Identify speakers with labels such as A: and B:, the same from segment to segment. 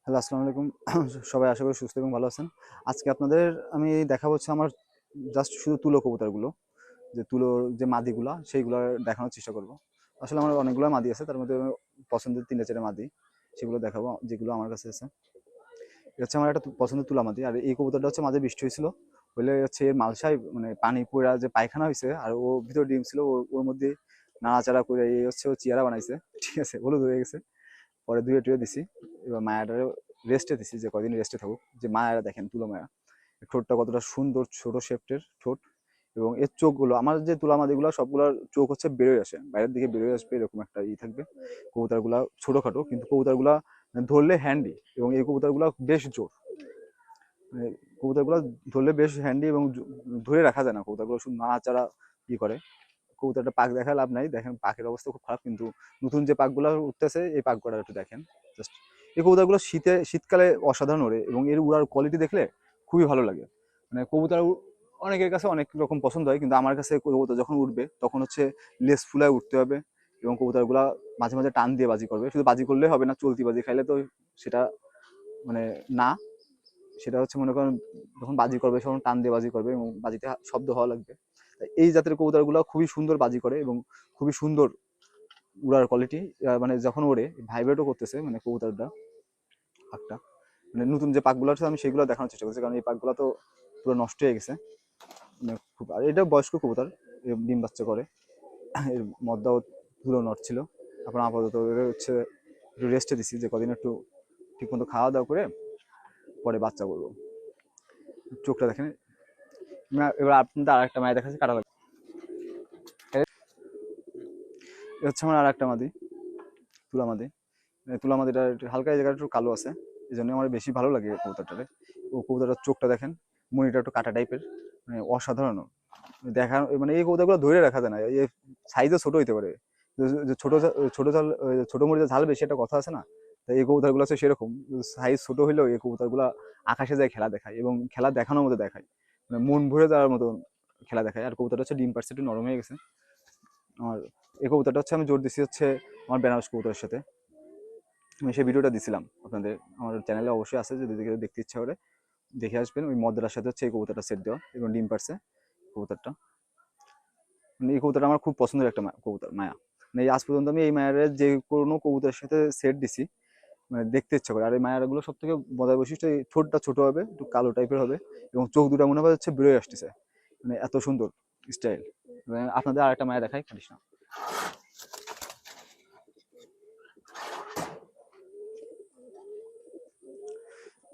A: Hello, আসসালামু আলাইকুম। সবাই আশা করি সুস্থ এবং ভালো আছেন। আজকে আপনাদের আমি দেখাবো হচ্ছে আমার জাস্ট শুধু তুলো কবুতরগুলো, যে তুলোর যে মাদিগুলা সেইগুলো দেখানোর চেষ্টা করব। আসলে আমার অনেকগুলো মাদি আছে, তার মধ্যে আমার পছন্দের ৩-৪টা মাদি, সেগুলো দেখাবো যেগুলো আমার কাছে আছে। এটা হচ্ছে আমার একটা পছন্দের তুলা মাদি। আর এই কবুতরটা হচ্ছে মাঝে বৃষ্টি হয়েছিল, হইলে হচ্ছে এর মালসায় মানে পানি পড়া যে পায়খানা হয়েছে, আর ও ভিতরে ডিম ছিল, ওর মধ্যে নাড়াচাড়া করে এই হচ্ছে ও চেয়ারা বানাইছে, ঠিক আছে, হলুদ হয়ে গেছে। পরে ধুয়ে টুয়ে দিছি। এবার মায়াটারে রেস্টে দিছি, যে কদিন রেস্টে থাকুক। যে মায়ারা দেখেন, তুলো মায়া, ঠোঁটটা কতটা সুন্দর, ছোট শেপটের ঠোঁট। এবং এর চোখগুলো, আমার যে তুলামাদিগুলো সবগুলোর চোখ হচ্ছে বেরোয় আসে, বাইরের দিকে বেরোয় আসবে, এরকম একটা থাকবে। কবুতরগুলা ছোটখাটো, কিন্তু কবুতরগুলা ধরলে হ্যান্ডি, এবং এই কবুতরগুলা বেশ জোর। মানে কবুতরগুলা ধরলে বেশ হ্যান্ডি, এবং ধরে রাখা যায় না, কবুতরগুলো শুধু নাড়াচাড়া করে। কবুতরটা পাক দেখা লাভ নাই, দেখেন পাখির অবস্থা খুব খারাপ। কিন্তু নতুন যে পাকগুলো উঠতেছে, এই পাকগুলো একটু দেখেন জাস্ট। এই কবুতরগুলো শীতকালে অসাধারণ ওড়ে, এবং এর উড়ার কোয়ালিটি দেখলে খুবই ভালো লাগে। মানে কবুতর অনেকের কাছে অনেক রকম পছন্দ হয়, কিন্তু আমার কাছে কবুতর যখন উঠবে তখন হচ্ছে লেস ফুলায় উঠতে হবে, এবং কবুতরগুলা মাঝে মাঝে টান দিয়ে বাজি করবে। শুধু বাজি করলে হবে না, চলতি বাজি খাইলে তো সেটা মানে না, সেটা হচ্ছে মনে করেন যখন বাজি করবে তখন টান দিয়ে বাজি করবে, এবং বাজিতে শব্দ হওয়া লাগবে। তাই এই জাতের কবুতরগুলো খুবই সুন্দর বাজি করে, এবং খুবই সুন্দর উড়ার কোয়ালিটি। মানে যখন ওড়ে ভাইব্রেটও করতেছে, মানে কবুতরটা পাকটা, মানে নতুন যে পাকগুলো আছে আমি সেগুলো দেখানোর চেষ্টা করছি, কারণ এই পাকগুলো তো পুরো নষ্ট হয়ে গেছে। মানে খুব, আর এটা বয়স্ক কবুতর, ডিম বাচ্চা করে। এর মদ্দাও ধুলো নড়ছিল। এখন আপাতত হচ্ছে একটু রেস্টে দিছি, যে কদিন একটু ঠিক মতো খাওয়া দাওয়া করে পরে বাচ্চা করবো। চোখটা দেখেন। এবার আপনাদের আর একটা মায়া দেখাচ্ছি, কাটা লাগবে। হচ্ছে আমার আর একটা মাদি, তুলা মাদি। তুলা মাদিটা হালকা এই জায়গাটা একটু কালো আছে, এই জন্য আমার বেশি ভালো লাগে কবুতরটারে। ও কবুতরটার চোখটা দেখেন, মনিটা একটু কাটা টাইপের, মানে অসাধারণ দেখা। মানে এই কবুতরগুলো ধরে রাখা যায় না, এই সাইজও ছোট হইতে পারে। যে ছোট ছোট ঝাল, ছোট মরিচের ঝাল বেশি একটা কথা আছে না, তাই এই কবুতরগুলো আছে সেরকম। সাইজ ছোট হইলেও এই কবুতরগুলো আকাশে যায় খেলা দেখায়, এবং খেলা দেখানোর মতো দেখায়, মানে মন ভরে যাওয়ার মতো খেলা দেখায়। আর কবুতরটা হচ্ছে ডিম পার্সেন্ট নরম হয়ে গেছে আমার। এই কবুতরটা হচ্ছে আমি জোর দিচ্ছি হচ্ছে আমার বেনারস কবুতরের সাথে। আমি সেই ভিডিওটা দিছিলাম আপনাদের, আমার চ্যানেলে অবশ্যই আছে, যদি দেখতে ইচ্ছা করে দেখে আসবেন। ওই মদ্রার সাথে হচ্ছে এই কবুতরটা সেট দেওয়া, এবং ডিম পারছে কবুতরটা। মানে এই কবুতরটা আমার খুব পছন্দের একটা কবুতর, মায়া। মানে আজ পর্যন্ত আমি এই মায়ের যে কোনো কবুতরের সাথে সেট দিছি, মানে দেখতে ইচ্ছা করে। আর এই মায়াগুলো সব থেকে মজার বৈশিষ্ট্য, এই ঠোঁটটা ছোট হবে, একটু কালো টাইপের হবে, এবং চোখ দুটা মনে হয় হচ্ছে বেরোয় আসতেছে, মানে এত সুন্দর স্টাইল। আপনাদের আর একটা মায়া দেখাই, খালিস না।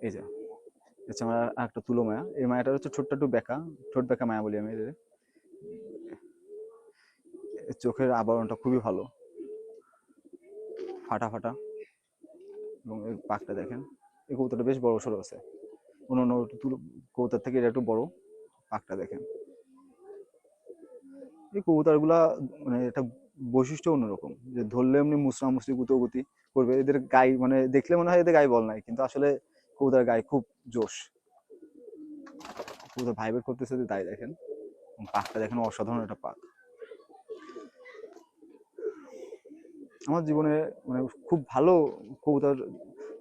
A: এই যে হচ্ছে আমার একটা তুলো মায়া। এই মায়াটা হচ্ছে ঠোঁটটা একটু বেঁকা, ঠোঁট বেঁকা মায়া বলি আমি এদের। চোখের আবরণটা খুবই ভালো, ফাটা ফাটা, এবং এর পাকটা দেখেন। এই কবুতরটা বেশ বড় সড়ো আছে, অন্য অন্য কবুতর থেকে এটা একটু বড়। পাকটা দেখেন। এই কবুতরগুলা মানে একটা বৈশিষ্ট্য অন্যরকম, যে ধরলে এমনি মুসরা মুসরি গুতোগুতি করবে। এদের গায়ে মানে দেখলে মনে হয় এদের গায়ে বল নাই, কিন্তু আসলে কবুতরের গায়ে খুব জোশ। কবুতর ভাইব্রেট করতেছে, যে তাই দেখেন। পাকটা দেখেন, অসাধারণ একটা পাক। আমার জীবনে মানে খুব ভালো কবুতর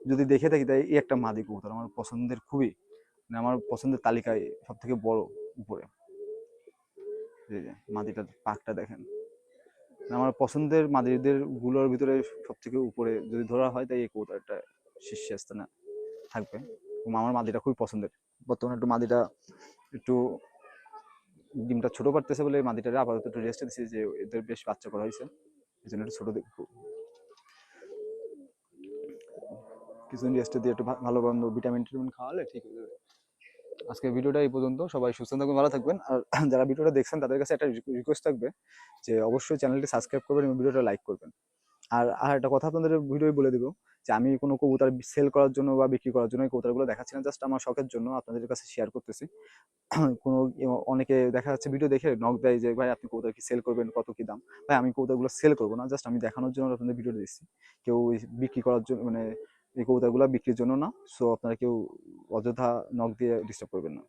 A: যদি দেখে থাকি, তাই এই একটা মাদি কবুতর আমার পছন্দের, খুবই মানে আমার পছন্দের তালিকায় সব থেকে বড় উপরে। এই যে মাদিটার পাকটা দেখেন, আমার পছন্দের মাদিদের গুলোর ভিতরে সব থেকে উপরে যদি ধরা হয়, তাই এই কবুতরটা শীর্ষস্থানে থাকবে। এবং আমার মাদিটা খুবই পছন্দের। বর্তমানে একটু মাদিটা একটু ডিমটা ছোট পারতেছে বলে মাদিটারে আপাতত একটু রেস্টে দিচ্ছি, যে এদের বেশ বাচ্চা করা হয়েছে, এই জন্য একটু ছোট কিছুদিন রেস্টে দিয়ে একটু ভালো মন্দ ভিটামিন টিটামিন খাওয়ালে ঠিক হয়ে যাবে। আজকে ভিডিওটা এই পর্যন্ত। সবাই সুস্থ থাকবেন, ভালো থাকবেন। আর যারা ভিডিওটা দেখছেন তাদের কাছে একটা রিকোয়েস্ট থাকবে, যে অবশ্যই চ্যানেলটি সাবস্ক্রাইব করবেন এবং ভিডিওটা লাইক করবেন। আর একটা কথা আপনাদের ভিডিও বলে দিব, যে আমি কোনো কবুতর সেল করার জন্য বা বিক্রি করার জন্য এই কবুতরগুলো দেখাচ্ছি না, জাস্ট আমার শখের জন্য আপনাদের কাছে শেয়ার করতেছি। কোনো অনেকে দেখা যাচ্ছে ভিডিও দেখে নক দেয়, যে ভাই আপনি কবুতর কি সেল করবেন, কত কি দাম। ভাই আমি কবুতরগুলো সেল করবো না, জাস্ট আমি দেখানোর জন্য আপনাদের ভিডিও দিচ্ছি। কেউ বিক্রি করার জন্য, মানে এই কবুতরগুলো বিক্রির জন্য না। সো আপনারা কেউ অযথা নক দিয়ে ডিস্টার্ব করবেন না।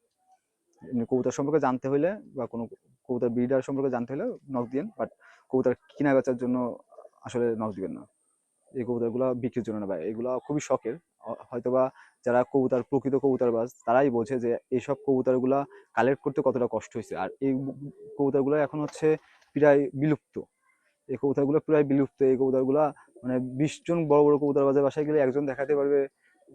A: এমনি কবুতর সম্পর্কে জানতে হলে বা কোনো কবুতর ব্রিডার সম্পর্কে জানতে হলে নক দিন, বাট কবুতর কিনা বেচার জন্য আসলে নক দিবেন না। এই কবুতরগুলো বিক্রির জন্য না ভাই, এগুলো খুবই শখের। হয়তোবা যারা কবুতর প্রকৃত কবুতরবাজ তারাই বোঝে যে এইসব কবুতরগুলা কালেক্ট করতে কতটা কষ্ট হয়েছে। আর এই কবুতরগুলো এখন হচ্ছে প্রায় বিলুপ্ত। এই কবুতরগুলো প্রায় বিলুপ্ত। এই কবুতরগুলা মানে 20 জন বড় বড় কবুতরবাজের বাসায় গেলে একজন দেখাতে পারবে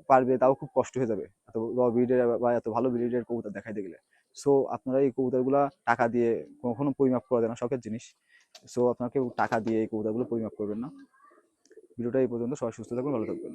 A: পারবে তাও খুব কষ্ট হয়ে যাবে এত র ব্রিডের বা এত ভালো ব্রিডের কবুতর দেখাইতে গেলে। সো আপনারা এই কবুতরগুলা টাকা দিয়ে কখনো পরিমাপ করা যায় না, শখের জিনিস। সো আপনাকে টাকা দিয়ে এই কবুতরগুলো পরিমাপ করবেন না। ভিডিওটা এই পর্যন্ত, সবাই সুস্থ থাকবেন, ভালো থাকবেন।